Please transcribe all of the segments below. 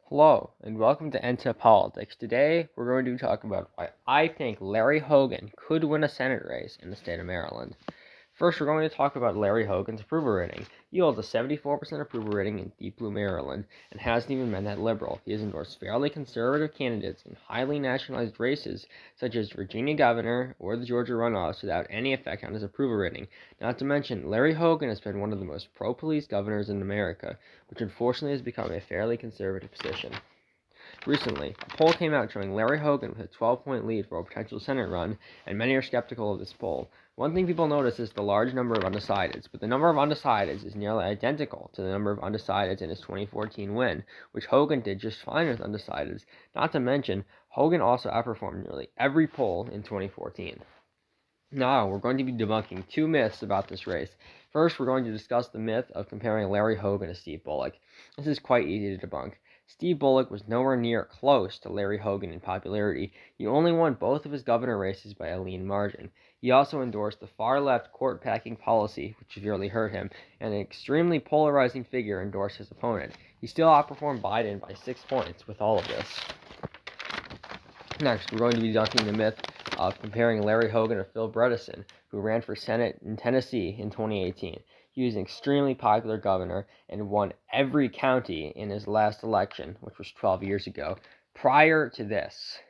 Hello, and welcome to Into Politics. Today, we're going to talk about why I think Larry Hogan could win a Senate race in the state of Maryland. First, we're going to talk about Larry Hogan's approval rating. He holds a 74% approval rating in Deep Blue, Maryland, and hasn't even been that liberal. He has endorsed fairly conservative candidates in highly nationalized races, such as Virginia governor or the Georgia runoffs, without any effect on his approval rating. Not to mention, Larry Hogan has been one of the most pro-police governors in America, which unfortunately has become a fairly conservative position. Recently, a poll came out showing Larry Hogan with a 12-point lead for a potential Senate run, and many are skeptical of this poll. One thing people notice is the large number of undecideds, but the number of undecideds is nearly identical to the number of undecideds in his 2014 win, which Hogan did just fine with undecideds. Not to mention, Hogan also outperformed nearly every poll in 2014. Now, we're going to be debunking two myths about this race. First, we're going to discuss the myth of comparing Larry Hogan to Steve Bullock. This is quite easy to debunk. Steve Bullock was nowhere near close to Larry Hogan in popularity. He only won both of his governor races by a lean margin. He also endorsed the far-left court-packing policy, which severely hurt him, and an extremely polarizing figure endorsed his opponent. He still outperformed Biden by 6 points with all of this. Next, we're going to be debunking the myth of comparing Larry Hogan to Phil Bredesen, who ran for Senate in Tennessee in 2018. He was an extremely popular governor and won every county in his last election, which was 12 years ago. Prior to this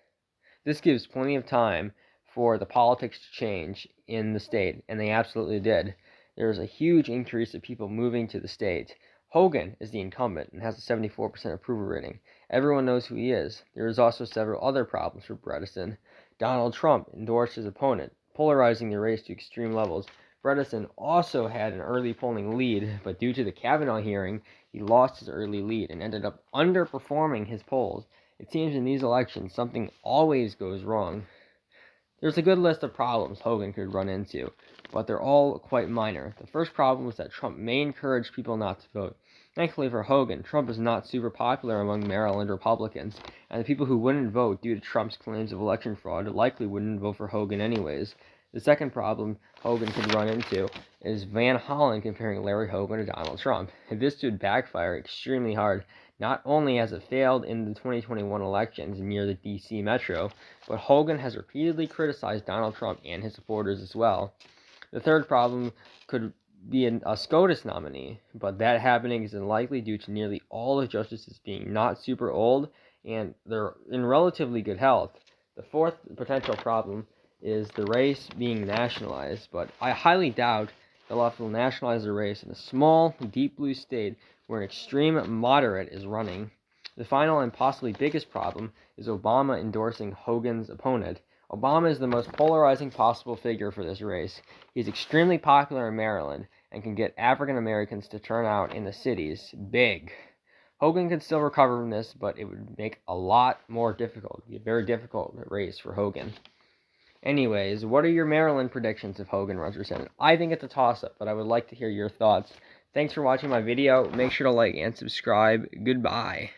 gives plenty of time for the politics to change in the state, and they absolutely did. There was a huge increase of people moving to the state. Hogan is the incumbent and has a 74% approval rating. Everyone knows who he is. There is also several other problems for Bredesen. Donald Trump endorsed his opponent, polarizing the race to extreme levels. Bredesen also had an early polling lead, but due to the Kavanaugh hearing, he lost his early lead and ended up underperforming his polls. It seems in these elections, something always goes wrong. There's a good list of problems Hogan could run into, but they're all quite minor. The first problem is that Trump may encourage people not to vote. Thankfully for Hogan, Trump is not super popular among Maryland Republicans, and the people who wouldn't vote due to Trump's claims of election fraud likely wouldn't vote for Hogan anyways. The second problem Hogan could run into is Van Hollen comparing Larry Hogan to Donald Trump. This would backfire extremely hard. Not only has it failed in the 2021 elections near the D.C. metro, but Hogan has repeatedly criticized Donald Trump and his supporters as well. The third problem could be a SCOTUS nominee, but that happening is unlikely due to nearly all the justices being not super old and they're in relatively good health. The fourth potential problem is the race being nationalized, but I highly doubt the left will nationalize the race in a small, deep blue state where an extreme moderate is running. The final and possibly biggest problem is Obama endorsing Hogan's opponent. Obama is the most polarizing possible figure for this race. He's extremely popular in Maryland and can get African Americans to turn out in the cities big. Hogan can still recover from this, but it would make a lot more difficult. It'd be a very difficult race for Hogan. Anyways, what are your Maryland predictions if Hogan runs for Senate? I think it's a toss-up, but I would like to hear your thoughts. Thanks for watching my video. Make sure to like and subscribe. Goodbye.